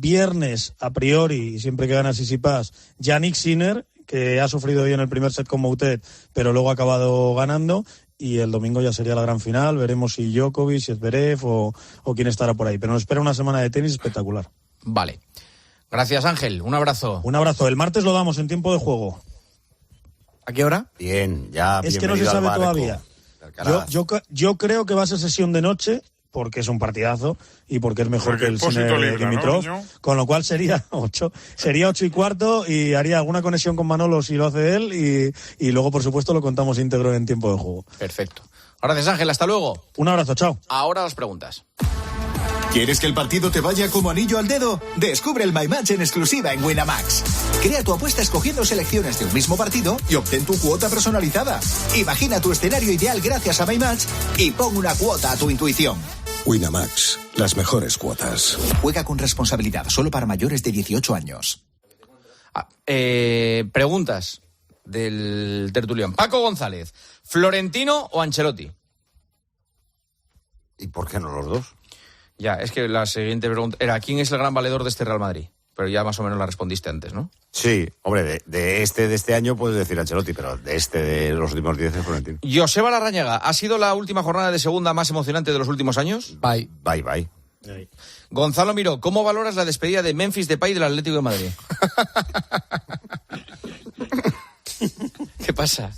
Viernes, a priori, siempre que gana Tsitsipas, Jannik Sinner, que ha sufrido bien el primer set con Moutet, pero luego ha acabado ganando. Y el domingo ya sería la gran final. Veremos si Djokovic, si Zverev o quién estará por ahí. Pero nos espera una semana de tenis espectacular. Vale. Gracias, Ángel. Un abrazo. Un abrazo. El martes lo damos en tiempo de juego. ¿A qué hora? Bien, ya. Es que no se sabe todavía. Yo creo que va a ser sesión de noche, porque es un partidazo y porque es mejor que el Sinner Dimitrov, ¿no, con lo cual sería 8:15 y haría alguna conexión con Manolo si lo hace él y luego, por supuesto, lo contamos íntegro en tiempo de juego. Perfecto. Gracias, Ángel. Hasta luego. Un abrazo, chao. Ahora las preguntas. ¿Quieres que el partido te vaya como anillo al dedo? Descubre el My Match en exclusiva en Winamax. Crea tu apuesta escogiendo selecciones de un mismo partido y obtén tu cuota personalizada. Imagina tu escenario ideal gracias a My Match y pon una cuota a tu intuición. Winamax, las mejores cuotas. Juega con responsabilidad, solo para mayores de 18 años. Preguntas del tertulión. Paco González, ¿Florentino o Ancelotti? ¿Y por qué no los dos? Ya, es que la siguiente pregunta era ¿quién es el gran valedor de este Real Madrid? Pero ya más o menos la respondiste antes, ¿no? Sí, hombre, de este año puedes decir Ancelotti, pero de los últimos 10 es Florentino. Joseba Larrañaga, ¿ha sido la última jornada de segunda más emocionante de los últimos años? Bye. Gonzalo Miró, ¿cómo valoras la despedida de Memphis Depay del Atlético de Madrid? ¿Qué pasa?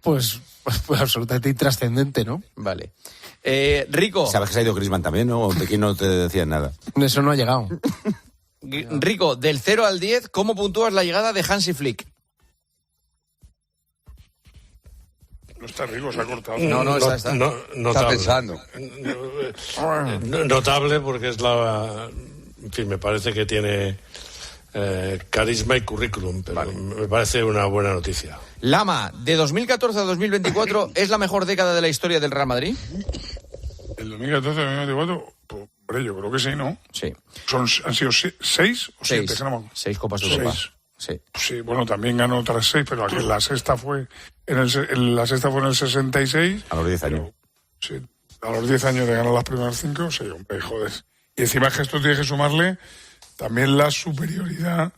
Pues absolutamente intrascendente, ¿no? Vale. Rico. ¿Sabes que se ha ido Griezmann también, no? De aquí no te decían nada. Eso no ha llegado. Rico, del 0 al 10, ¿cómo puntúas la llegada de Hansi Flick? No está Rico, se ha cortado. No, está. Está pensando. Notable porque es en fin, me parece que tiene carisma y currículum, pero vale. Me parece una buena noticia. Lama, de 2014 a 2024, ¿es la mejor década de la historia del Real Madrid? El 2014 a 2024, pues, hombre, yo creo que sí, ¿no? Sí. ¿Han sido 6 o 7? 6 Copas de Europa. Sí, bueno, también ganó otras 6, pero aquí la sexta fue en el 66. A los 10 años. Sí, a los 10 años de ganar las primeras 5, sí, hombre, joder. Y encima que esto tiene que sumarle también la superioridad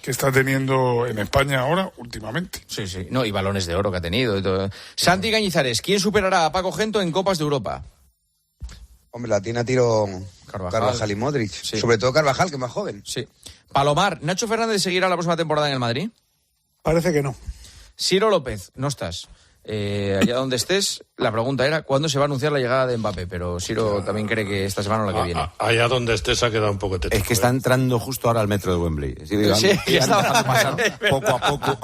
que está teniendo en España ahora, últimamente. Sí. No, y balones de oro que ha tenido y todo. Santi Cañizares, ¿quién superará a Paco Gento en Copas de Europa? Hombre, la tiene a tiro Carvajal y Modric. Sí. Sobre todo Carvajal, que es más joven. Sí. Palomar, ¿Nacho Fernández seguirá la próxima temporada en el Madrid? Parece que no. Ciro López, no estás. Allá donde estés, la pregunta era ¿cuándo se va a anunciar la llegada de Mbappé? Pero Ciro también cree que esta semana o la que viene. Allá donde estés ha quedado un poco tétrico. Es que está entrando justo ahora al metro de Wembley. Sí, estaba pasar poco a poco.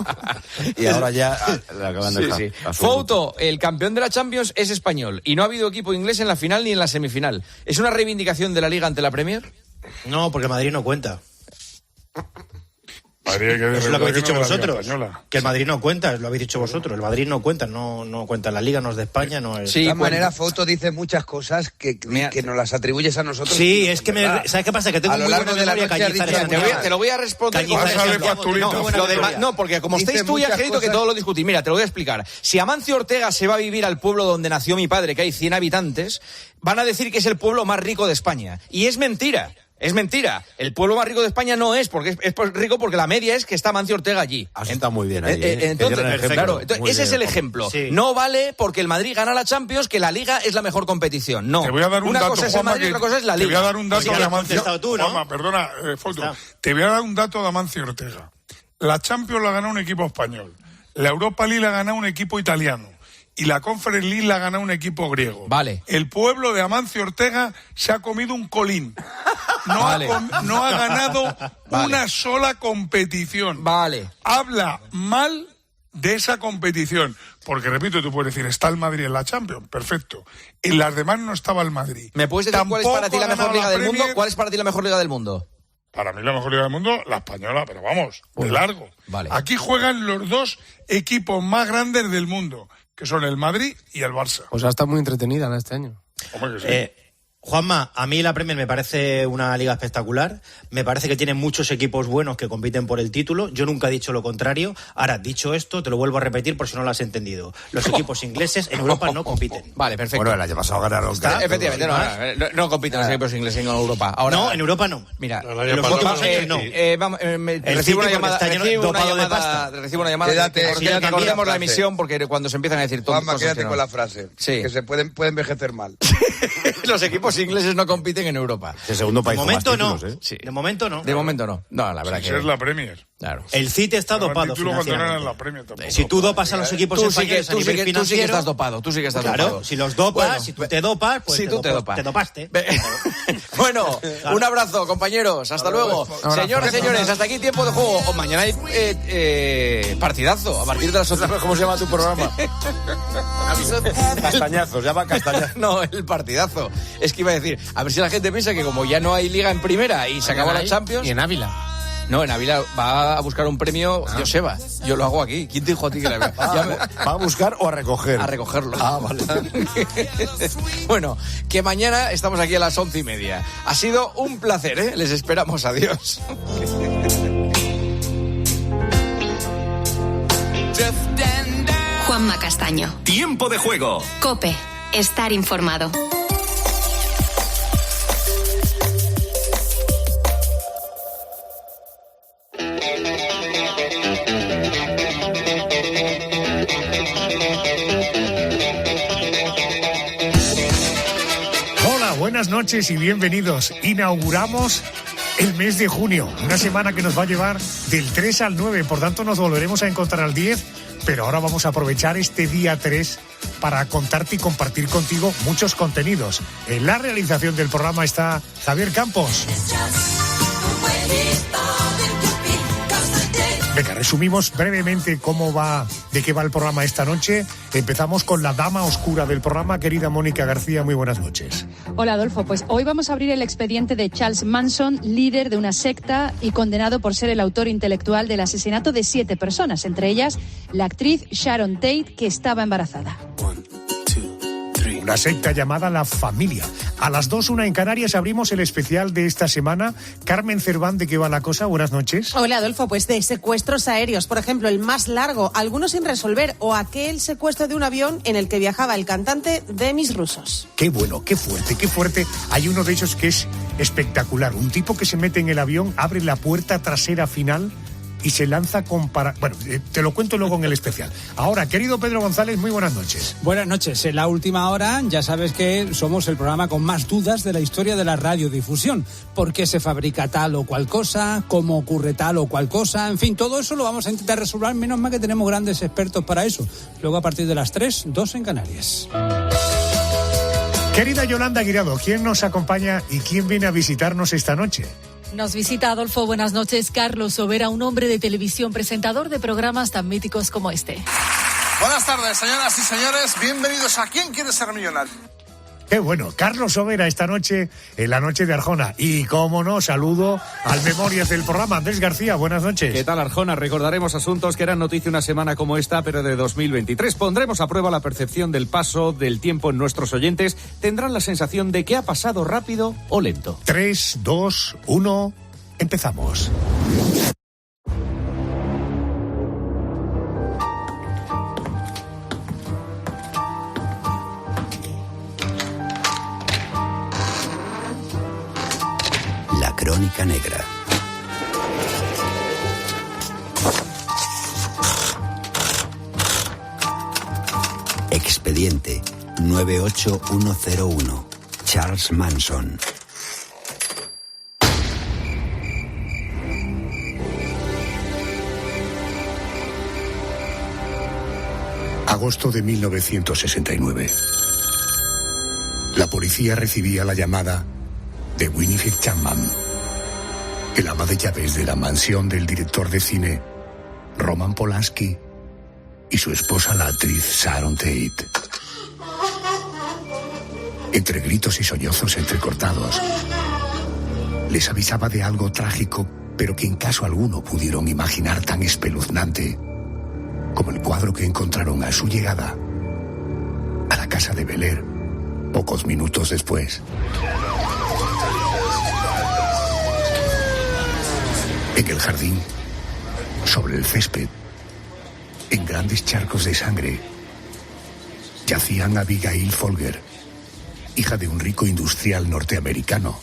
Y ahora ya la acaban de dejar. Sí. Fouto, el campeón de la Champions es español y no ha habido equipo inglés en la final ni en la semifinal. ¿Es una reivindicación de la Liga ante la Premier? No, porque el Madrid no cuenta. Eso es lo que habéis dicho vosotros, que el Madrid no cuenta, lo habéis dicho vosotros, el Madrid no cuenta, no cuenta, la Liga no es de España, no es... Sí, de todas maneras, Fouto dice muchas cosas que nos las atribuyes a nosotros. Sí, es que ¿sabes qué pasa? Que tengo a lo largo de la noche te lo voy a responder. No, porque como estáis tú y Angelito, que todo lo discutís. Mira, te lo voy a explicar. Si Amancio Ortega se va a vivir al pueblo donde nació mi padre, que hay 100 habitantes, van a decir que es el pueblo más rico de España. Y es mentira. Es mentira. El pueblo más rico de España no es, porque es rico porque la media es que está Amancio Ortega allí. Está muy bien ahí. Entonces, claro, ese es el ejemplo. Sí. No vale porque el Madrid gana la Champions que la Liga es la mejor competición. No. Te voy a dar un dato, cosa es el Madrid y otra cosa es la Liga. Te voy a dar un dato de Amancio. Tú, ¿no? Juanma, perdona, Fouto. Te voy a dar un dato de Amancio Ortega. La Champions la ganó un equipo español. La Europa League la ganó un equipo italiano. Y la Conference League la gana un equipo griego. Vale. El pueblo de Amancio Ortega se ha comido un colín. No ha ganado una sola competición. Vale. Habla mal de esa competición. Porque, repito, tú puedes decir, está el Madrid en la Champions, perfecto. En las demás no estaba el Madrid. ¿Me puedes decir cuál es para ti la mejor liga del mundo? ¿Cuál es para ti la mejor liga del mundo? Para mí la mejor liga del mundo, la española, pero vamos, de largo. Vale. Aquí juegan los dos equipos más grandes del mundo, que son el Madrid y el Barça. Pues ha estado muy entretenida este año. Hombre que sí. Juanma, a mí la Premier me parece una liga espectacular. Me parece que tiene muchos equipos buenos que compiten por el título. Yo nunca he dicho lo contrario. Ahora, dicho esto, te lo vuelvo a repetir por si no lo has entendido. Los equipos ingleses en Europa no compiten. Vale, perfecto. Bueno, el año pasado ganaron. Efectivamente, no compiten los equipos ingleses en Europa. Ahora, no, en Europa no. Mira, los últimos años no. Recibo una llamada. Que cortemos la emisión porque cuando se empiezan a decir todo. Juanma, quédate con la frase. Sí. Que se puede envejecer mal. Los equipos ingleses no compiten en Europa. El segundo país de momento no. Sí. De momento no. De momento no. No, la verdad que es la Premier. Claro. El City está dopado financieramente. Si tú dopas a los equipos españoles a nivel financiero... Tú sí que estás dopado. Claro, si los dopas, si tú te dopas, pues te dopaste. Bueno, un abrazo, compañeros. Hasta luego. Señoras y señores, hasta aquí Tiempo de Juego. O mañana hay partidazo. A partir de las 8. ¿Cómo se llama tu programa? Castañazos, llama castañazos. No, el partidazo. Es que iba a decir, a ver si la gente piensa que como ya no hay liga en primera y se acabó la Champions... Y en Ávila. No, en Ávila va a buscar un premio Joseba. Yo lo hago aquí. ¿Quién te dijo a ti que la ¿Va a buscar o a recoger? A recogerlo. Ah, vale. Bueno, que mañana estamos aquí a las 11:30. Ha sido un placer, ¿eh? Les esperamos. Adiós. Juanma Castaño. Tiempo de Juego. COPE. Estar informado. Buenas noches y bienvenidos. Inauguramos el mes de junio, una semana que nos va a llevar del 3 al 9, por tanto nos volveremos a encontrar al 10, pero ahora vamos a aprovechar este día 3 para contarte y compartir contigo muchos contenidos. En la realización del programa está Javier Campos. Venga, resumimos brevemente de qué va el programa esta noche. Empezamos con la dama oscura del programa, querida Mónica García, muy buenas noches. Hola Adolfo, pues hoy vamos a abrir el expediente de Charles Manson, líder de una secta y condenado por ser el autor intelectual del asesinato de 7 personas, entre ellas la actriz Sharon Tate, que estaba embarazada. Una secta llamada La Familia. A las 2:01 en Canarias abrimos el especial de esta semana. Carmen Cerván, ¿de qué va la cosa? Buenas noches. Hola Adolfo, pues de secuestros aéreos, por ejemplo, el más largo, algunos sin resolver, o aquel secuestro de un avión en el que viajaba el cantante Demis Roussos. Qué bueno, qué fuerte, qué fuerte. Hay uno de ellos que es espectacular. Un tipo que se mete en el avión, abre la puerta trasera final y se lanza Bueno, te lo cuento luego en el especial. Ahora, querido Pedro González, muy buenas noches. Buenas noches. En la última hora ya sabes que somos el programa con más dudas de la historia de la radiodifusión. ¿Por qué se fabrica tal o cual cosa? ¿Cómo ocurre tal o cual cosa? En fin, todo eso lo vamos a intentar resolver. Menos mal que tenemos grandes expertos para eso. Luego a partir de las 3, 2 en Canarias. Querida Yolanda Guirado, ¿quién nos acompaña y quién viene a visitarnos esta noche? Nos visita, Adolfo, buenas noches, Carlos Sobera, un hombre de televisión, presentador de programas tan míticos como este. Buenas tardes, señoras y señores, bienvenidos a ¿Quién quiere ser millonario? Qué bueno, Carlos Sobera esta noche en la noche de Arjona. Y cómo no, saludo al Memorias del programa, Andrés García, buenas noches. ¿Qué tal, Arjona? Recordaremos asuntos que eran noticia una semana como esta, pero de 2023. Pondremos a prueba la percepción del paso del tiempo en nuestros oyentes. Tendrán la sensación de que ha pasado rápido o lento. 3, 2, 1, empezamos. Crónica Negra. Expediente 98101. Charles Manson. Agosto de 1969. La policía recibía la llamada de Winifred Chapman, el ama de llaves de la mansión del director de cine Roman Polanski y su esposa, la actriz Sharon Tate. Entre gritos y sollozos entrecortados, les avisaba de algo trágico, pero que en caso alguno pudieron imaginar tan espeluznante como el cuadro que encontraron a su llegada a la casa de Bel Air Pocos minutos después, en el jardín, sobre el césped, en grandes charcos de sangre, yacían Abigail Folger, hija de un rico industrial norteamericano,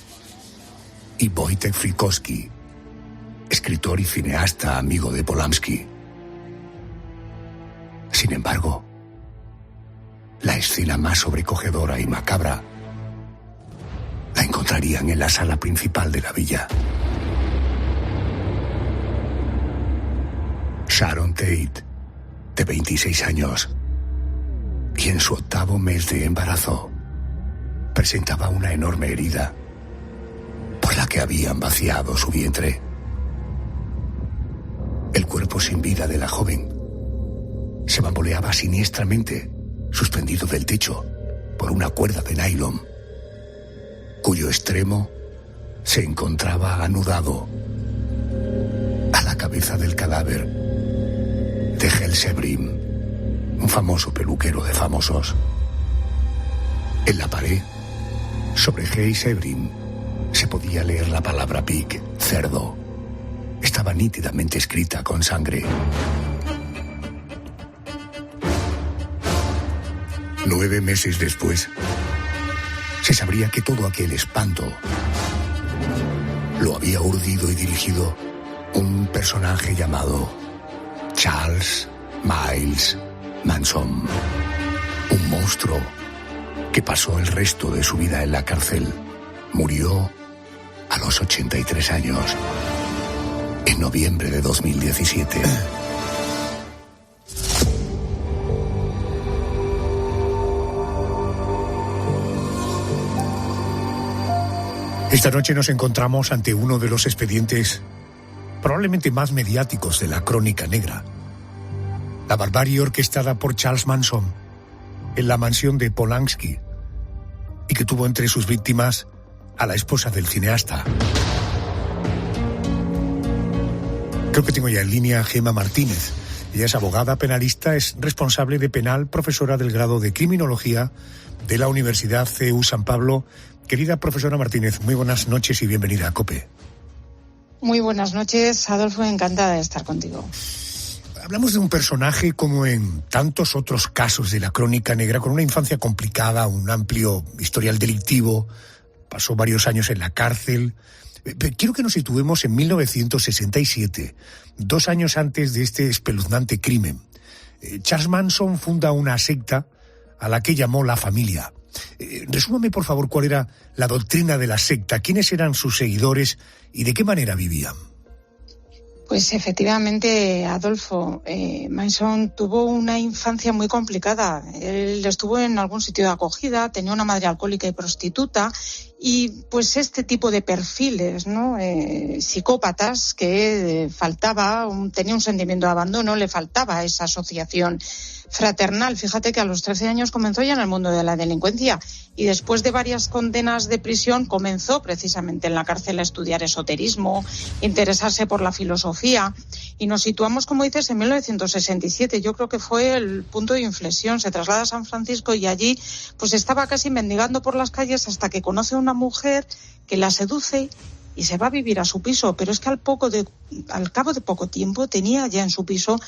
y Wojtek Frykowski, escritor y cineasta amigo de Polanski. Sin embargo, la escena más sobrecogedora y macabra la encontrarían en la sala principal de la villa. Sharon Tate, de 26 años, y en su 8º mes de embarazo, presentaba una enorme herida por la que habían vaciado su vientre. El cuerpo sin vida de la joven se bamboleaba siniestramente, suspendido del techo por una cuerda de nylon, cuyo extremo se encontraba anudado a la cabeza del cadáver de Hell Sebring, un famoso peluquero de famosos. En la pared, sobre Hell Sebring, se podía leer la palabra pig, cerdo. Estaba nítidamente escrita con sangre. 9 meses después, se sabría que todo aquel espanto lo había urdido y dirigido un personaje llamado Charles Miles Manson, un monstruo que pasó el resto de su vida en la cárcel. Murió a los 83 años, en noviembre de 2017. Esta noche nos encontramos ante uno de los expedientes probablemente más mediáticos de la crónica negra. La barbarie orquestada por Charles Manson en la mansión de Polanski, y que tuvo entre sus víctimas a la esposa del cineasta. Creo que tengo ya en línea a Gemma Martínez. Ella es abogada penalista, es responsable de penal, profesora del grado de criminología de la Universidad CEU San Pablo. Querida profesora Martínez, muy buenas noches y bienvenida a COPE. Muy buenas noches, Adolfo, encantada de estar contigo. Hablamos de un personaje como en tantos otros casos de la crónica negra, con una infancia complicada, un amplio historial delictivo, pasó varios años en la cárcel. Quiero que nos situemos en 1967, 2 años antes de este espeluznante crimen. Charles Manson funda una secta a la que llamó La Familia. Resúmame, por favor, cuál era la doctrina de la secta, quiénes eran sus seguidores y de qué manera vivían. Pues efectivamente, Adolfo, Manson tuvo una infancia muy complicada. Él estuvo en algún sitio de acogida, tenía una madre alcohólica y prostituta, y pues este tipo de perfiles, ¿no? Psicópatas que tenía un sentimiento de abandono, le faltaba esa asociación fraternal. Fíjate que a los 13 años comenzó ya en el mundo de la delincuencia y después de varias condenas de prisión comenzó precisamente en la cárcel a estudiar esoterismo, interesarse por la filosofía, y nos situamos, como dices, en 1967. Yo creo que fue el punto de inflexión. Se traslada a San Francisco y allí pues estaba casi mendigando por las calles hasta que conoce a una mujer que la seduce y se va a vivir a su piso, pero es que al cabo de poco tiempo tenía ya en su piso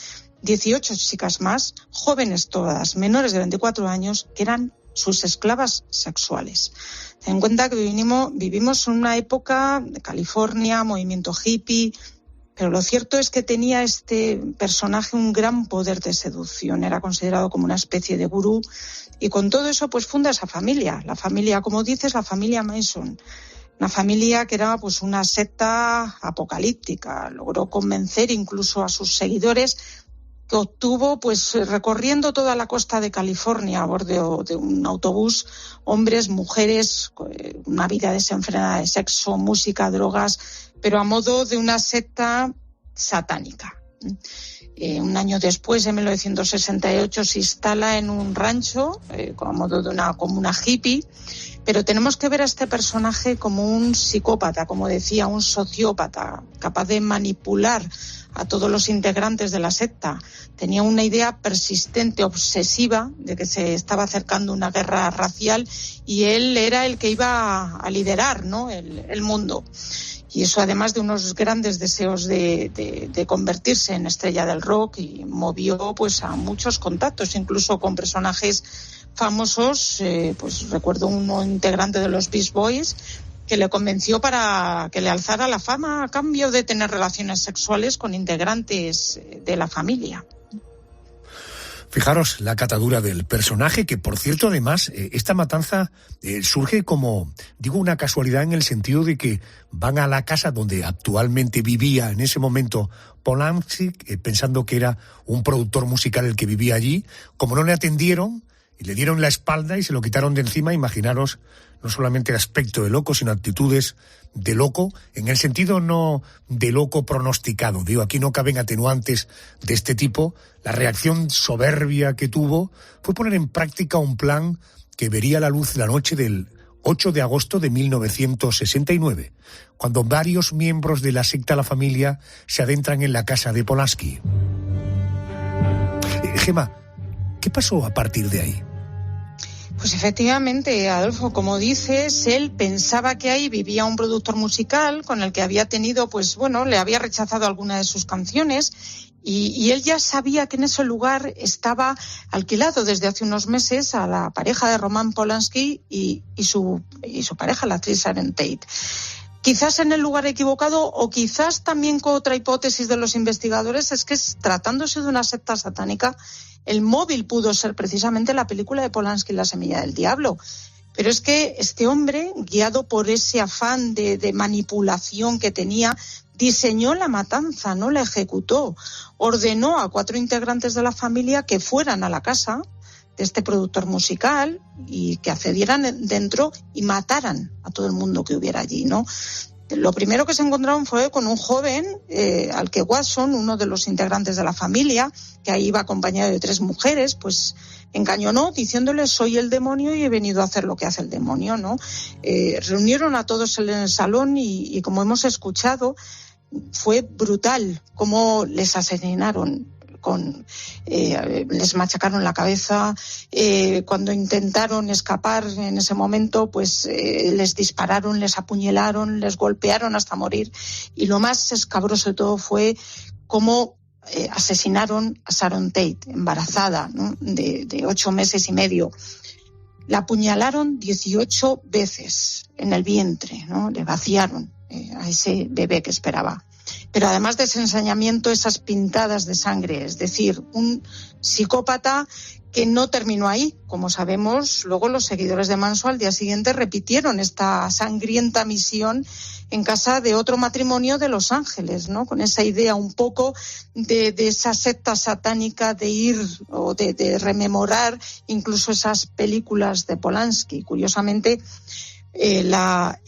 18 chicas más, jóvenes todas, menores de 24 años, que eran sus esclavas sexuales. Ten en cuenta que vivimos en una época de California, movimiento hippie, pero lo cierto es que tenía este personaje un gran poder de seducción, era considerado como una especie de gurú, y con todo eso pues funda esa familia, la familia, como dices, la familia Manson. Una familia que era pues una secta apocalíptica, logró convencer incluso a sus seguidores, que obtuvo pues recorriendo toda la costa de California a bordo de un autobús, hombres, mujeres, una vida desenfrenada de sexo, música, drogas, pero a modo de una secta satánica. Un año después, en 1968, se instala en un rancho a modo de una comuna hippie, Pero tenemos que ver a este personaje como un psicópata, como decía, un sociópata, capaz de manipular a todos los integrantes de la secta. Tenía una idea persistente, obsesiva, de que se estaba acercando una guerra racial y él era el que iba a liderar, ¿no?, el mundo. Y eso, además de unos grandes deseos de convertirse en estrella del rock, y movió pues a muchos contactos, incluso con personajes famosos. Pues recuerdo uno integrante de los Beach Boys que le convenció para que le alzara la fama a cambio de tener relaciones sexuales con integrantes de la familia. Fijaros la catadura del personaje, que por cierto, además, esta matanza surge como, digo, una casualidad, en el sentido de que van a la casa donde actualmente vivía en ese momento Polanski, pensando que era un productor musical el que vivía allí. Como no le atendieron y le dieron la espalda y se lo quitaron de encima, imaginaros no solamente el aspecto de loco, sino actitudes de loco, en el sentido no de loco pronosticado. Digo, aquí no caben atenuantes de este tipo. La reacción soberbia que tuvo fue poner en práctica un plan que vería la luz la noche del 8 de agosto de 1969, cuando varios miembros de la secta La Familia se adentran en la casa de Polanski. Gemma, ¿qué pasó a partir de ahí? Pues efectivamente, Adolfo, como dices, él pensaba que ahí vivía un productor musical con el que había tenido, pues bueno, le había rechazado alguna de sus canciones, y él ya sabía que en ese lugar estaba alquilado desde hace unos meses a la pareja de Roman Polanski y su pareja, la actriz Sharon Tate. Quizás en el lugar equivocado, o quizás también con otra hipótesis de los investigadores, es que tratándose de una secta satánica, el móvil pudo ser precisamente la película de Polanski, La semilla del diablo. Pero es que este hombre, guiado por ese afán de manipulación que tenía, diseñó la matanza, no la ejecutó. Ordenó a 4 integrantes de la familia que fueran a la casa de este productor musical y que accedieran dentro y mataran a todo el mundo que hubiera allí, ¿no? Lo primero que se encontraron fue con un joven, al que Watson, uno de los integrantes de la familia, que ahí iba acompañado de 3 mujeres, pues encañonó diciéndole: soy el demonio y he venido a hacer lo que hace el demonio, ¿no? Reunieron a todos en el salón y como hemos escuchado, fue brutal cómo les asesinaron. Les machacaron la cabeza. Cuando intentaron escapar en ese momento, pues les dispararon, les apuñalaron, les golpearon hasta morir. Y lo más escabroso de todo fue cómo asesinaron a Sharon Tate, embarazada, ¿no?, de 8 meses y medio. La apuñalaron 18 veces en el vientre, ¿no? Le vaciaron a ese bebé que esperaba. Pero además de ese ensañamiento, esas pintadas de sangre, es decir, un psicópata que no terminó ahí. Como sabemos, luego los seguidores de Manson al día siguiente repitieron esta sangrienta misión en casa de otro matrimonio de Los Ángeles, ¿no? Con esa idea un poco de esa secta satánica de ir o de rememorar incluso esas películas de Polanski. Curiosamente, la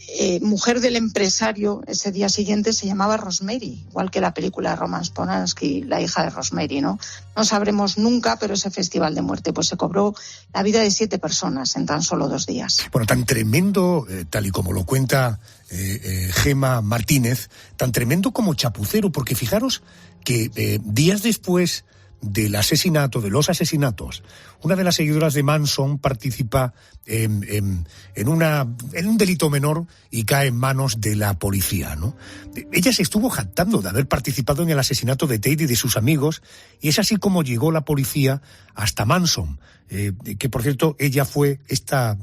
mujer del empresario ese día siguiente se llamaba Rosemary, igual que la película de Roman Polanski, La hija de Rosemary, ¿no? No sabremos nunca, pero ese festival de muerte pues se cobró la vida de 7 personas en tan solo 2 días. Bueno, tan tremendo, tal y como lo cuenta Gemma Martínez, tan tremendo como chapucero, porque fijaros que días después del asesinato, de los asesinatos, una de las seguidoras de Manson participa en un delito menor y cae en manos de la policía, ¿no? Ella se estuvo jactando de haber participado en el asesinato de Tate y de sus amigos, y es así como llegó la policía hasta Manson, que por cierto ella fue esta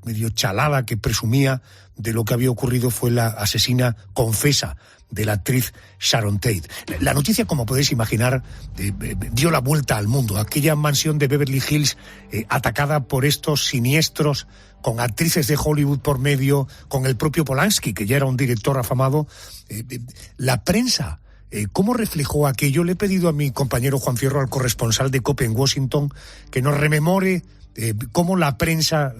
medio chalada que presumía de lo que había ocurrido, fue la asesina confesa de la actriz Sharon Tate. La noticia, como podéis imaginar, dio la vuelta al mundo. Aquella mansión de Beverly Hills atacada por estos siniestros, con actrices de Hollywood por medio, con el propio Polanski, que ya era un director afamado. La prensa, ¿cómo reflejó aquello? Le he pedido a mi compañero Juan Fierro, al corresponsal de COPE en Washington, que nos rememore cómo la prensa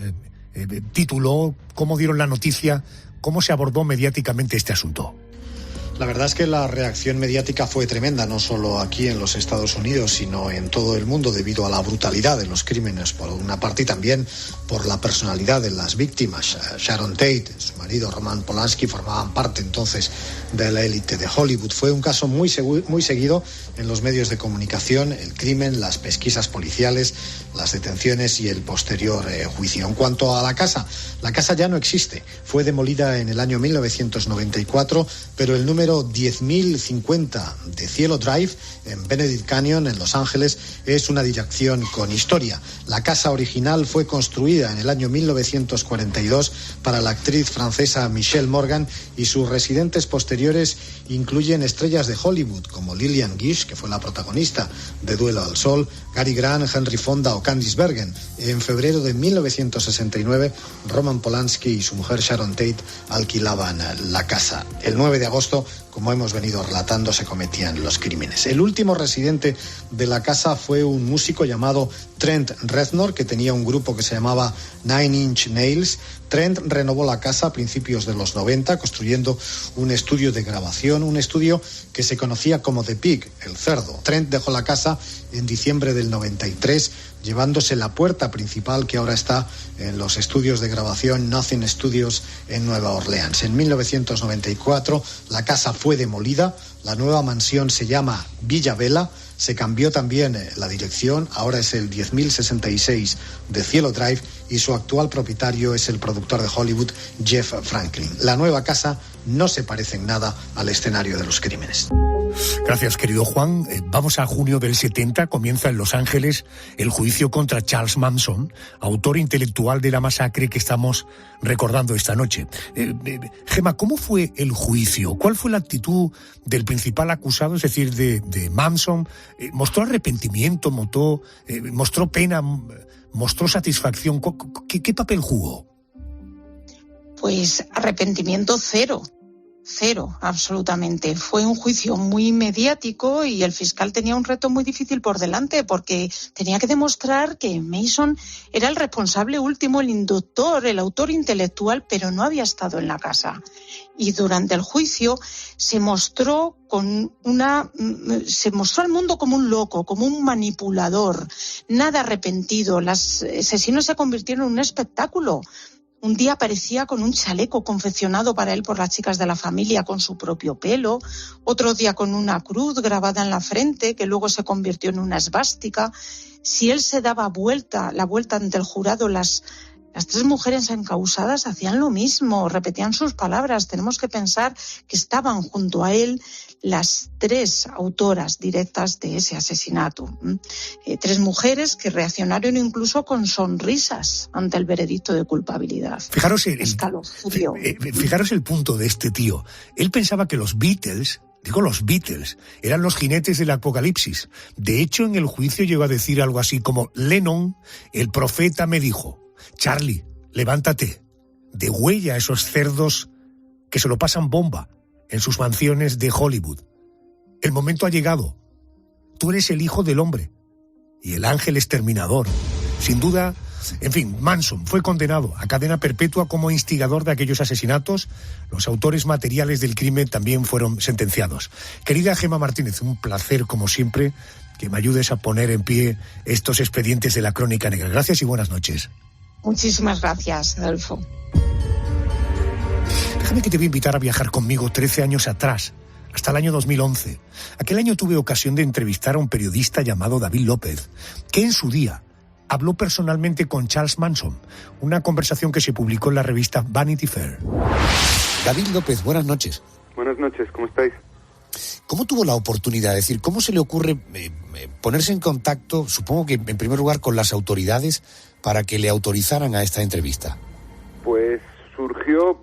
tituló, cómo dieron la noticia, cómo se abordó mediáticamente este asunto. La verdad es que la reacción mediática fue tremenda, no solo aquí en los Estados Unidos, sino en todo el mundo, debido a la brutalidad de los crímenes, por una parte, y también por la personalidad de las víctimas. Sharon Tate, su marido Roman Polanski, formaban parte entonces de la élite de Hollywood. Fue un caso muy seguido en los medios de comunicación, el crimen, las pesquisas policiales, las detenciones y el posterior juicio. En cuanto a la casa ya no existe. Fue demolida en el año 1994, pero el número 10.050 de Cielo Drive en Benedict Canyon, en Los Ángeles, es una dirección con historia. La casa original fue construida en el año 1942 para la actriz francesa Michelle Morgan, y sus residentes posteriores incluyen estrellas de Hollywood como Lillian Gish, que fue la protagonista de Duelo al Sol, Cary Grant, Henry Fonda o Candice Bergen. En febrero de 1969, Roman Polanski y su mujer Sharon Tate alquilaban la casa. El 9 de agosto, como hemos venido relatando, se cometían los crímenes. El último residente de la casa fue un músico llamado Trent Reznor, que tenía un grupo que se llamaba Nine Inch Nails. Trent renovó la casa a principios de los 90, construyendo un estudio de grabación, un estudio que se conocía como The Pig, el cerdo. Trent dejó la casa en diciembre del 93, llevándose la puerta principal que ahora está en los estudios de grabación Nothing Studios en Nueva Orleans. En 1994 la casa fue demolida, la nueva mansión se llama Villa Vela, se cambió también la dirección, ahora es el 10.066 de Cielo Drive y su actual propietario es el productor de Hollywood Jeff Franklin. La nueva casa no se parece en nada al escenario de los crímenes. Gracias, querido Juan. Vamos a junio del 70, comienza en Los Ángeles el juicio contra Charles Manson, autor intelectual de la masacre que estamos recordando esta noche. Gemma, ¿cómo fue el juicio? ¿Cuál fue la actitud del principal acusado, es decir, de Manson? ¿Mostró arrepentimiento? ¿Mostró pena? ¿Mostró satisfacción? ¿Qué papel jugó? Pues arrepentimiento cero. Cero, absolutamente. Fue un juicio muy mediático y el fiscal tenía un reto muy difícil por delante, porque tenía que demostrar que Manson era el responsable último, el inductor, el autor intelectual, pero no había estado en la casa. Y durante el juicio se mostró al mundo como un loco, como un manipulador, nada arrepentido. Los asesinos se convirtieron en un espectáculo. Un día aparecía con un chaleco confeccionado para él por las chicas de la familia con su propio pelo, otro día con una cruz grabada en la frente que luego se convirtió en una esvástica. Si él se daba la vuelta ante el jurado, las tres mujeres encausadas hacían lo mismo, repetían sus palabras. Tenemos que pensar que estaban junto a él las tres autoras directas de ese asesinato. Tres mujeres que reaccionaron incluso con sonrisas ante el veredicto de culpabilidad. Fijaros el punto de este tío. Él pensaba que los Beatles eran los jinetes del apocalipsis. De hecho, en el juicio llegó a decir algo así como: Lennon, el profeta, me dijo: Charlie, levántate, degüella a esos cerdos que se lo pasan bomba en sus mansiones de Hollywood. El momento ha llegado. Tú eres el hijo del hombre y el ángel exterminador. Sin duda, en fin, Manson fue condenado a cadena perpetua como instigador de aquellos asesinatos. Los autores materiales del crimen también fueron sentenciados. Querida Gemma Martínez, un placer, como siempre, que me ayudes a poner en pie estos expedientes de la Crónica Negra. Gracias y buenas noches. Muchísimas gracias, Adolfo. Déjame que te voy a invitar a viajar conmigo 13 años atrás, hasta el año 2011. Aquel año tuve ocasión de entrevistar a un periodista llamado David López, que en su día habló personalmente con Charles Manson, una conversación que se publicó en la revista Vanity Fair. David López, buenas noches. Buenas noches, ¿cómo estáis? ¿Cómo tuvo la oportunidad? Es decir, ¿cómo se le ocurre ponerse en contacto, supongo que en primer lugar con las autoridades, para que le autorizaran a esta entrevista? Pues surgió,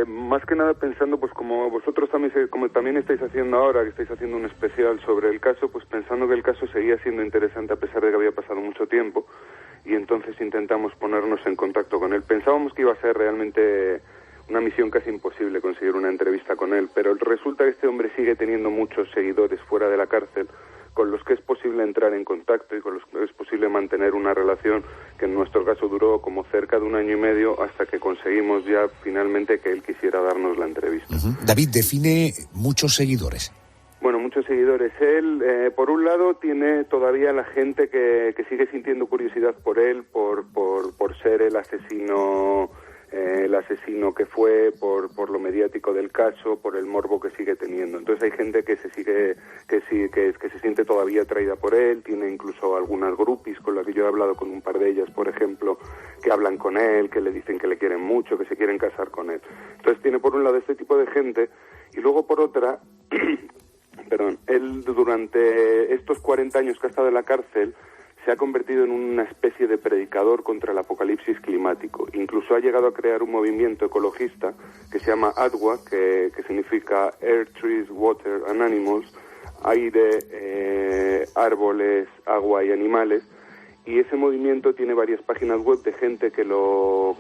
más que nada pensando, pues como vosotros también estáis haciendo ahora, que estáis haciendo un especial sobre el caso, pues pensando que el caso seguía siendo interesante a pesar de que había pasado mucho tiempo, y entonces intentamos ponernos en contacto con él. Pensábamos que iba a ser realmente una misión casi imposible conseguir una entrevista con él, pero resulta que este hombre sigue teniendo muchos seguidores fuera de la cárcel, con los que es posible entrar en contacto y con los que es posible mantener una relación que en nuestro caso duró como cerca de 1 año y medio hasta que conseguimos ya finalmente que él quisiera darnos la entrevista. David, define muchos seguidores. Bueno, muchos seguidores. Él, por un lado, tiene todavía la gente que sigue sintiendo curiosidad por él, por ser el asesino que fue, por lo mediático del caso, por el morbo que sigue teniendo. Entonces hay gente que se siente todavía atraída por él, tiene incluso algunas groupies con las que yo he hablado con un par de ellas, por ejemplo, que hablan con él, que le dicen que le quieren mucho, que se quieren casar con él. Entonces tiene por un lado este tipo de gente, y luego por otra, él durante estos 40 años que ha estado en la cárcel se ha convertido en una especie de predicador contra el apocalipsis climático. Incluso ha llegado a crear un movimiento ecologista que se llama ADWA, que significa Air, Trees, Water and Animals, aire, árboles, agua y animales. Y ese movimiento tiene varias páginas web de gente que lo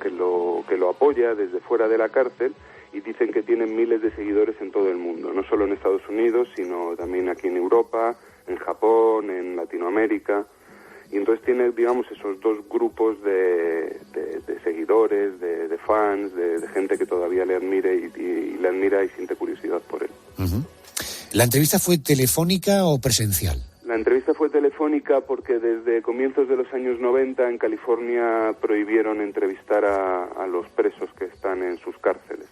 apoya desde fuera de la cárcel, y dicen que tienen miles de seguidores en todo el mundo, no solo en Estados Unidos, sino también aquí en Europa, en Japón, en Latinoamérica. Y entonces tiene, digamos, esos dos grupos de seguidores, de fans, de gente que todavía le admira y le admira y siente curiosidad por él. ¿La entrevista fue telefónica o presencial? La entrevista fue telefónica porque desde comienzos de los años 90 en California prohibieron entrevistar a los presos que están en sus cárceles,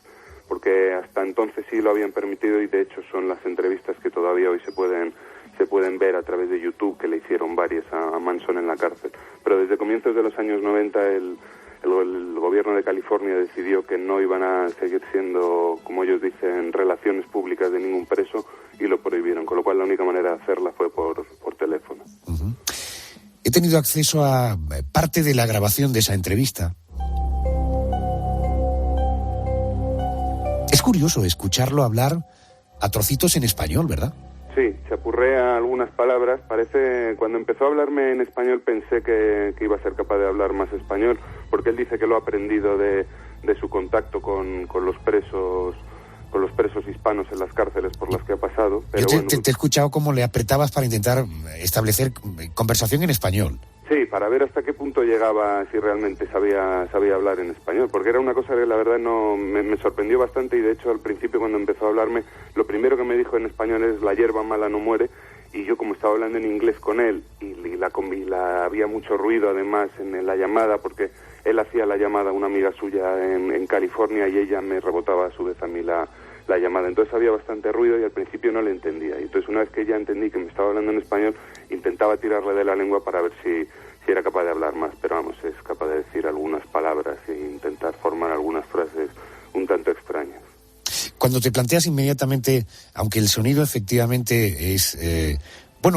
porque hasta entonces sí lo habían permitido, y de hecho son las entrevistas que todavía hoy se pueden ver a través de YouTube, que le hicieron varias a Manson en la cárcel. Pero desde comienzos de los años 90 el gobierno de California decidió que no iban a seguir siendo, como ellos dicen, relaciones públicas de ningún preso, y lo prohibieron, con lo cual la única manera de hacerla fue por teléfono. He tenido acceso a parte de la grabación de esa entrevista. Es curioso escucharlo hablar a trocitos en español, ¿verdad? Sí, chapurrea algunas palabras. Parece, cuando empezó a hablarme en español pensé que iba a ser capaz de hablar más español, porque él dice que lo ha aprendido de su contacto con los presos hispanos en las cárceles por las que ha pasado. Pero yo te he escuchado cómo le apretabas para intentar establecer conversación en español. Sí, para ver hasta qué punto llegaba, si realmente sabía hablar en español, porque era una cosa que la verdad no me sorprendió bastante, y de hecho al principio cuando empezó a hablarme, lo primero que me dijo en español es "la hierba mala no muere", y yo como estaba hablando en inglés con él, y había mucho ruido además en la llamada, porque él hacía la llamada a una amiga suya en California y ella me rebotaba a su vez a mí la llamada, entonces había bastante ruido y al principio no le entendía, y entonces una vez que ya entendí que me estaba hablando en español, intentaba tirarle de la lengua para ver si era capaz de hablar más, pero vamos, es capaz de decir algunas palabras e intentar formar algunas frases un tanto extrañas. Cuando te planteas inmediatamente, aunque el sonido efectivamente es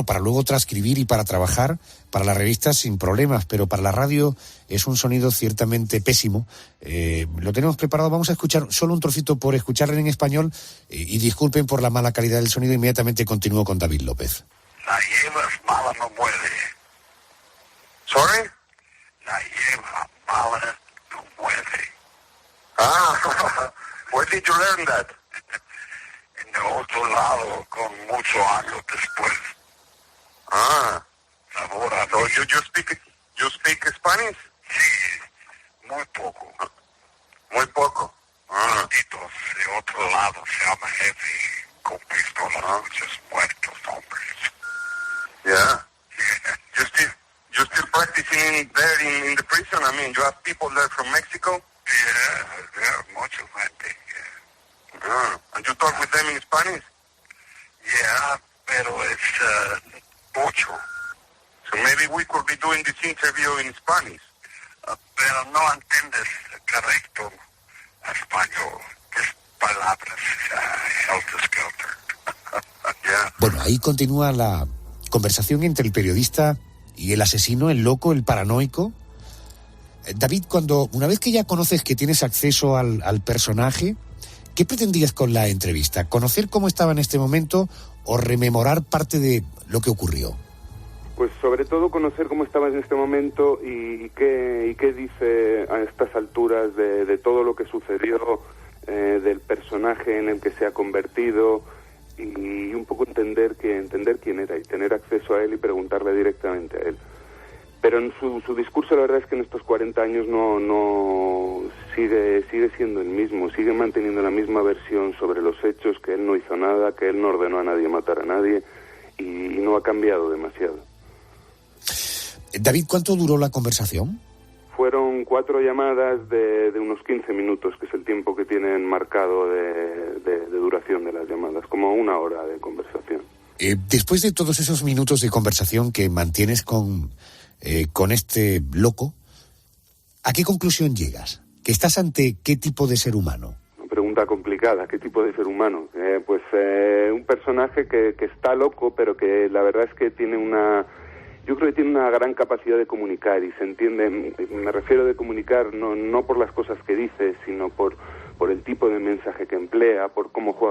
para luego transcribir y para trabajar, para la revista sin problemas, pero para la radio es un sonido ciertamente pésimo. Lo tenemos preparado, vamos a escuchar solo un trocito por escucharlo en español, y disculpen por la mala calidad del sonido, inmediatamente continúo con David López. La hierba mala no muere. ¿Sorry? La hierba mala no muere. Where did you learn that? En el otro lado, con muchos años después. Ahora, so you speak Spanish? Sí, muy poco. Muy poco. Malditos de otro lado se llama jefe, con pistolas, muchos muertos hombres. Yeah. You're still practicing there in the prison? I mean, you have people there from Mexico? Yeah, mucha gente. Yeah. And you talk with them in Spanish? Yeah, pero it's mucho. So maybe we could be doing this interview in Spanish. Pero no entiendes correcto español. Palabras, helter-skelter. Yeah. Bueno, ahí continúa la conversación entre el periodista y el asesino, el loco, el paranoico. David, una vez que ya conoces que tienes acceso al personaje, ¿qué pretendías con la entrevista? ¿Conocer cómo estaba en este momento o rememorar parte de lo que ocurrió? Pues sobre todo conocer cómo estaba en este momento y qué dice a estas alturas de todo lo que sucedió, del personaje en el que se ha convertido, y un poco entender quién era y tener acceso a él y preguntarle directamente a él. Pero en su discurso la verdad es que en estos 40 años no sigue siendo el mismo, sigue manteniendo la misma versión sobre los hechos, que él no hizo nada, que él no ordenó a nadie matar a nadie, y no ha cambiado demasiado. David, ¿cuánto duró la conversación? Fueron 4 llamadas de unos 15 minutos, que es el tiempo que tienen marcado de duración de las llamadas, como 1 hora de conversación. Después de todos esos minutos de conversación que mantienes con este loco, ¿a qué conclusión llegas? ¿Que estás ante qué tipo de ser humano? Una pregunta complicada, ¿qué tipo de ser humano? Un personaje que está loco, pero que la verdad es que yo creo que tiene una gran capacidad de comunicar y se entiende, me refiero de comunicar no por las cosas que dice, sino por el tipo de mensaje que emplea, por cómo juega